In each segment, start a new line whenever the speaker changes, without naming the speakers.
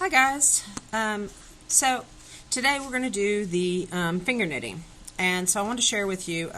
Hi guys. So today we're going to do the finger knitting, and so I want to share with you.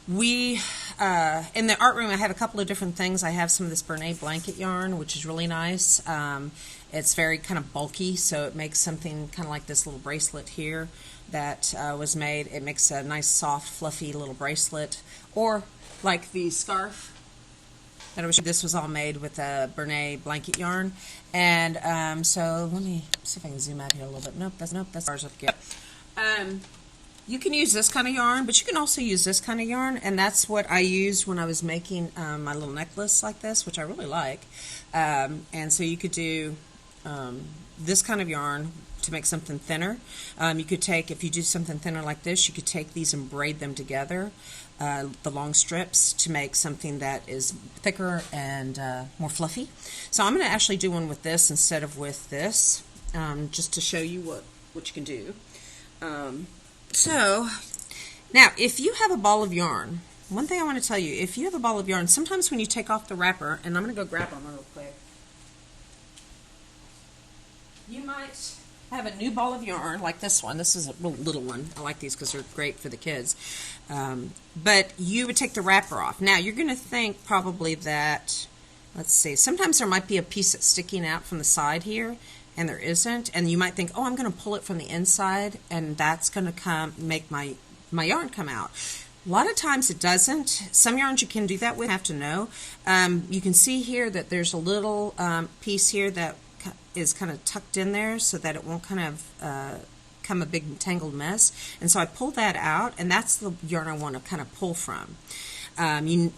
We in the art room I have a couple of different things. I have some of this Bernay blanket yarn, which is really nice. It's very kind of bulky, so it makes something kind of like this little bracelet here that was made. It makes a nice, soft, fluffy little bracelet, or like the scarf. This was all made with a Bernay blanket yarn, and so let me see if I can zoom out here a little bit. Nope, that's ours up here. You can use this kind of yarn, but you can also use this kind of yarn, and that's what I used when I was making my little necklace like this, which I really like. And so you could do this kind of yarn to make something thinner. You could take, if you do something thinner like this, you could take these and braid them together, the long strips, to make something that is thicker and more fluffy. So I'm going to actually do one with this instead of with this, just to show you what you can do. So now, if you have a ball of yarn, one thing I want to tell you, if you have a ball of yarn, sometimes when you take off the wrapper, and I'm going to go grab one real quick, you might have a new ball of yarn like this one. This is a little one. I like these because they're great for the kids. But you would take the wrapper off. Now, you're going to think probably that, let's see, sometimes there might be a piece that's sticking out from the side here, and there isn't. And you might think, oh, I'm going to pull it from the inside, and that's going to make my yarn come out. A lot of times it doesn't. Some yarns you can do that with, you have to know. You can see here that there's a little piece here that is kind of tucked in there so that it won't kind of come a big tangled mess. And so I pull that out, and that's the yarn I want to kind of pull from. You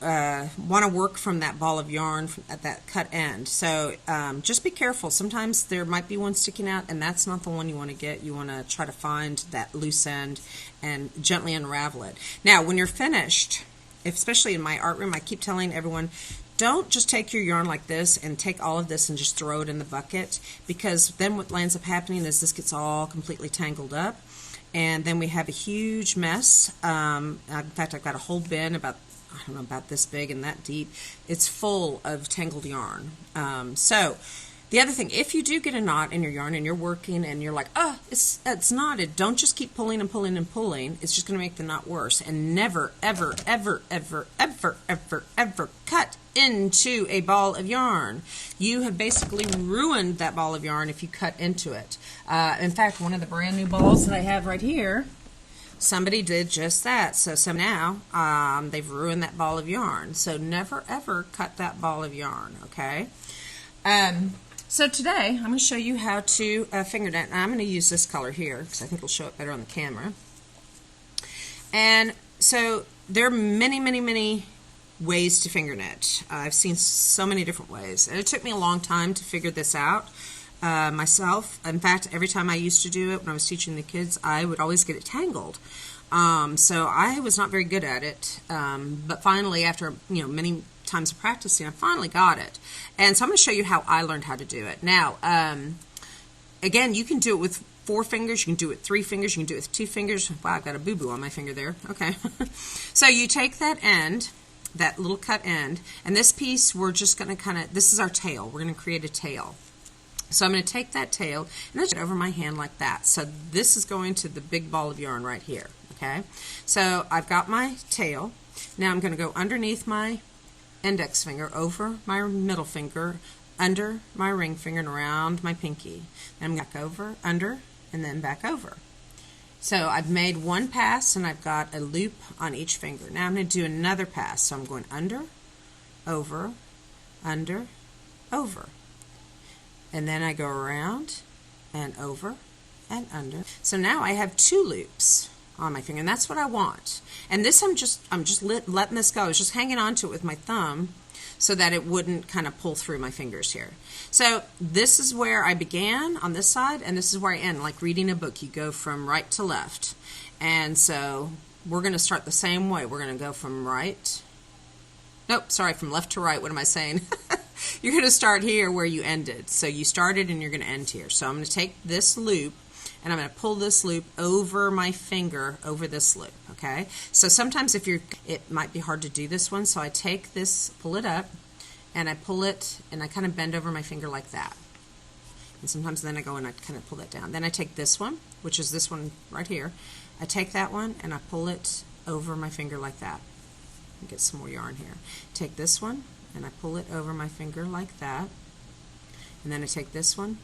want to work from that ball of yarn at that cut end. So just be careful. Sometimes there might be one sticking out, and that's not the one you want to get. You want to try to find that loose end and gently unravel it. Now, when you're finished, especially in my art room, I keep telling everyone, don't just take your yarn like this and take all of this and just throw it in the bucket, because then what ends up happening is this gets all completely tangled up, and then we have a huge mess. In fact, I've got a whole bin about, I don't know, about this big and that deep. It's full of tangled yarn. So the other thing, if you do get a knot in your yarn and you're working and you're like, oh, it's knotted, don't just keep pulling and pulling and pulling. It's just going to make the knot worse. And never, ever, ever, ever, ever, ever, ever cut into a ball of yarn. You have basically ruined that ball of yarn if you cut into it. In fact, one of the brand new balls that I have right here, somebody did just that. So now they've ruined that ball of yarn. So never, ever cut that ball of yarn, okay? So today, I'm going to show you how to finger knit. And I'm going to use this color here because I think it'll show it better on the camera. And so there are many, many, many ways to finger knit. I've seen so many different ways. And it took me a long time to figure this out myself. In fact, every time I used to do it when I was teaching the kids, I would always get it tangled. So I was not very good at it. But finally, after many times of practicing, I finally got it. And so I'm going to show you how I learned how to do it. Now, again, you can do it with 4 fingers, you can do it with 3 fingers, you can do it with 2 fingers. Wow, I've got a boo-boo on my finger there. Okay. So you take that end, that little cut end, and this piece we're just going to this is our tail. We're going to create a tail. So I'm going to take that tail and then put it over my hand like that. So this is going to the big ball of yarn right here. Okay. So I've got my tail. Now I'm going to go underneath my index finger, over my middle finger, under my ring finger, and around my pinky. Then I'm back over, under, and then back over. So I've made one pass, and I've got a loop on each finger. Now I'm going to do another pass. So I'm going under, over, under, over. And then I go around and over and under. So now I have 2 loops on my finger, and that's what I want. And this I'm just letting this go. I was just hanging on to it with my thumb so that it wouldn't kind of pull through my fingers here. So this is where I began on this side, and this is where I end. Like reading a book, you go from right to left. And so we're going to start the same way. We're going to go from from left to right. What am I saying? You're going to start here where you ended. So you started and you're going to end here. So I'm going to take this loop, and I'm going to pull this loop over my finger, over this loop, okay? So sometimes it might be hard to do this one, so I take this, pull it up, and I pull it, and I kind of bend over my finger like that. And sometimes then I go and I kind of pull that down. Then I take this one, which is this one right here. I take that one and I pull it over my finger like that. And get some more yarn here. Take this one and I pull it over my finger like that. And then I take this one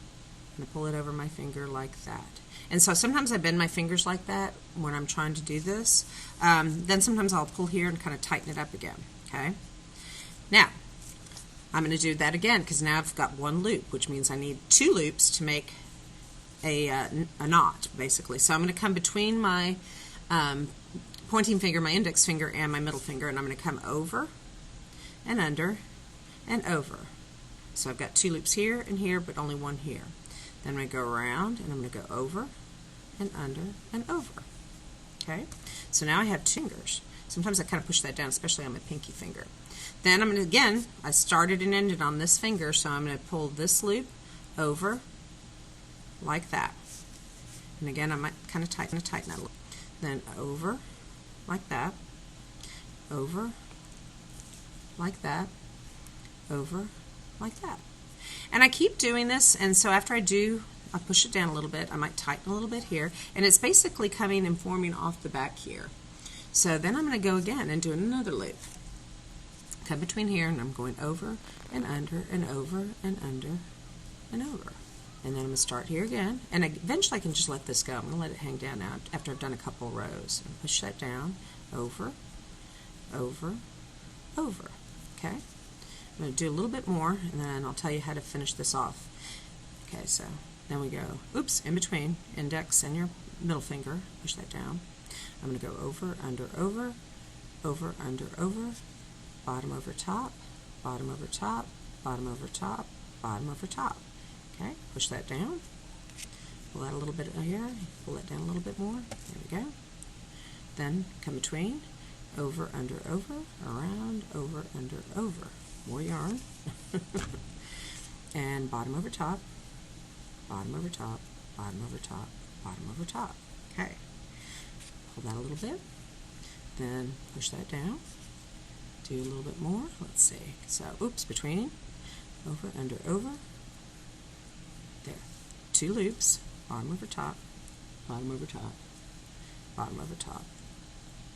and I pull it over my finger like that. And so sometimes I bend my fingers like that when I'm trying to do this. Then sometimes I'll pull here and kind of tighten it up again. Okay. Now, I'm going to do that again because now I've got one loop, which means I need 2 loops to make a knot, basically. So I'm going to come between my pointing finger, my index finger, and my middle finger, and I'm going to come over and under and over. So I've got 2 loops here and here, but only one here. Then I'm going to go around, and I'm going to go over and under and over. Okay? So now I have 2 fingers. Sometimes I kind of push that down, especially on my pinky finger. Then I'm going to, again, I started and ended on this finger, so I'm going to pull this loop over like that. And again, I might kind of tighten that a little. Then over like that, over like that, over like that. And I keep doing this, and so after I do, I push it down a little bit. I might tighten a little bit here, and it's basically coming and forming off the back here. So then I'm going to go again and do another loop. Come between here, and I'm going over and under and over and under and over. And then I'm going to start here again, and eventually I can just let this go. I'm going to let it hang down now after I've done a couple of rows. And push that down, over, over, over. Okay? I'm going to do a little bit more, and then I'll tell you how to finish this off. Okay, so then we go, oops, in between, index and your middle finger, push that down. I'm going to go over, under, over, under, over, bottom over top, bottom over top, bottom over top, bottom over top. Okay, push that down. Pull that a little bit here, pull that down a little bit more. There we go. Then come between, over, under, over, around, over, under, over. More yarn. And bottom over top, bottom over top, bottom over top, bottom over top. Okay. Pull that a little bit. Then push that down. Do a little bit more. Let's see. So, oops, between, over, under, over. There. 2 loops. Bottom over top, bottom over top, bottom over top,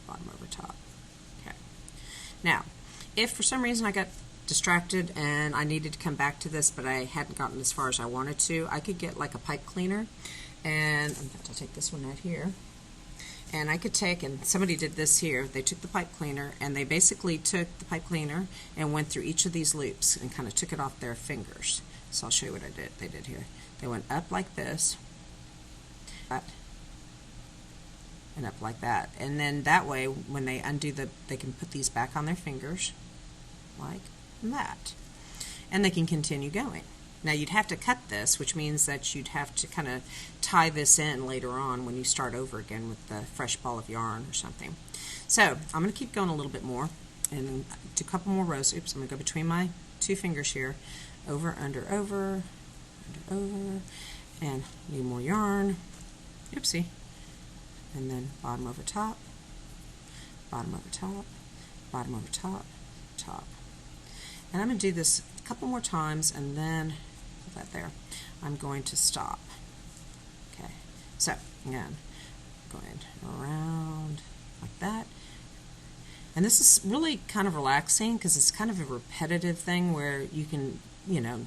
bottom over top. Okay. Now, if for some reason I got distracted and I needed to come back to this, but I hadn't gotten as far as I wanted to, I could get like a pipe cleaner, and I'll take this one right here. And I could take, and somebody did this here, they took the pipe cleaner and they basically took the pipe cleaner and went through each of these loops and kind of took it off their fingers. So I'll show you what they did here. They went up like this, and up like that. And then that way, when they undo they can put these back on their fingers, like that. And they can continue going. Now you'd have to cut this, which means that you'd have to kind of tie this in later on when you start over again with the fresh ball of yarn or something. So I'm going to keep going a little bit more and do a couple more rows. Oops, I'm going to go between my 2 fingers here, over, under, over, and need more yarn. Oopsie. And then bottom over top, bottom over top, bottom over top, top. And I'm going to do this a couple more times, and then put that there. I'm going to stop. Okay, so again, going around like that. And this is really kind of relaxing because it's kind of a repetitive thing where you can, you know,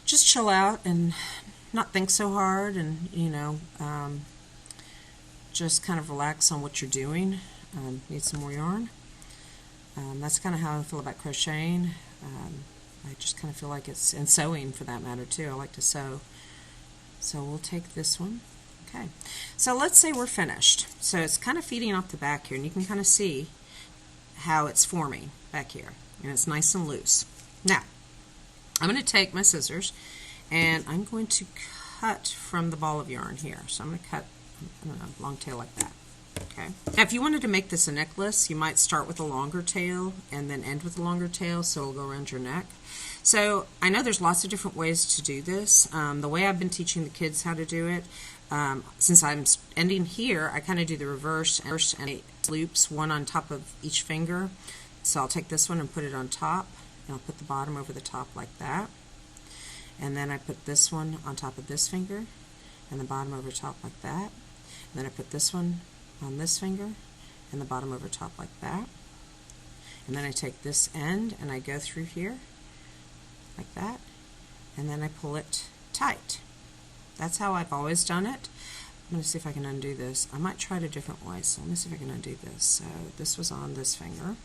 just chill out and not think so hard, and, you know, just kind of relax on what you're doing. Need some more yarn. That's kind of how I feel about crocheting. I just kind of feel like it's, and sewing for that matter too. I like to sew. So we'll take this one. Okay. So let's say we're finished. So it's kind of feeding off the back here, and you can kind of see how it's forming back here. And it's nice and loose. Now, I'm going to take my scissors, and I'm going to cut from the ball of yarn here. So I'm going to cut, I don't know, long tail like that. Okay. Now, if you wanted to make this a necklace, you might start with a longer tail and then end with a longer tail, so it'll go around your neck. So I know there's lots of different ways to do this. The way I've been teaching the kids how to do it, since I'm ending here, I kind of do the reverse and 8 loops, one on top of each finger. So I'll take this one and put it on top, and I'll put the bottom over the top like that. and then I put this one on top of this finger and the bottom over top like that. And then I put this one on this finger and the bottom over top like that. And then I take this end and I go through here like that, and then I pull it tight. That's how I've always done it. I'm going to see if I can undo this. I might try it a different way, so let me see if I can undo this. So this was on this finger,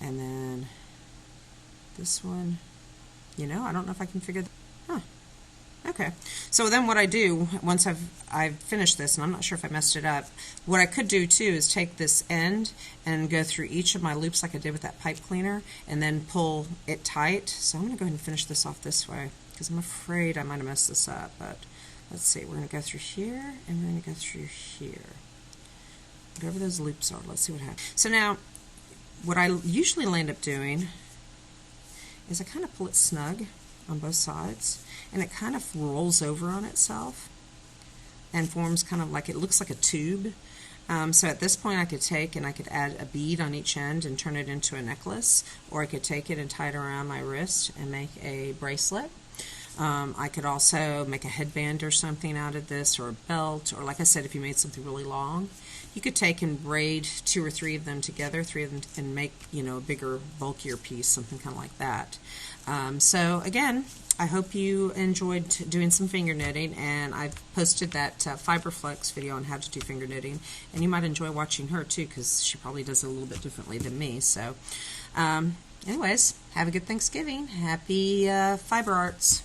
and then this one, you know, I don't know if I can figure that. Huh. Okay, so then what I do, once I've finished this, and I'm not sure if I messed it up, what I could do too is take this end and go through each of my loops like I did with that pipe cleaner, and then pull it tight. So I'm going to go ahead and finish this off this way, because I'm afraid I might have messed this up, but let's see, we're going to go through here, and we're going to go through here. Whatever those loops are, let's see what happens. So now, what I usually end up doing is I kind of pull it snug on both sides, and it kind of rolls over on itself and forms kind of like, it looks like a tube. So at this point I could take and I could add a bead on each end and turn it into a necklace, or I could take it and tie it around my wrist and make a bracelet. I could also make a headband or something out of this, or a belt, or like I said, if you made something really long, you could take and braid 2 or 3 of them together, 3 of them, and make, you know, a bigger, bulkier piece, something kind of like that. So again, I hope you enjoyed doing some finger knitting, and I've posted that Fiberflex video on how to do finger knitting, and you might enjoy watching her too, because she probably does it a little bit differently than me. So anyways, have a good Thanksgiving. Happy fiber arts.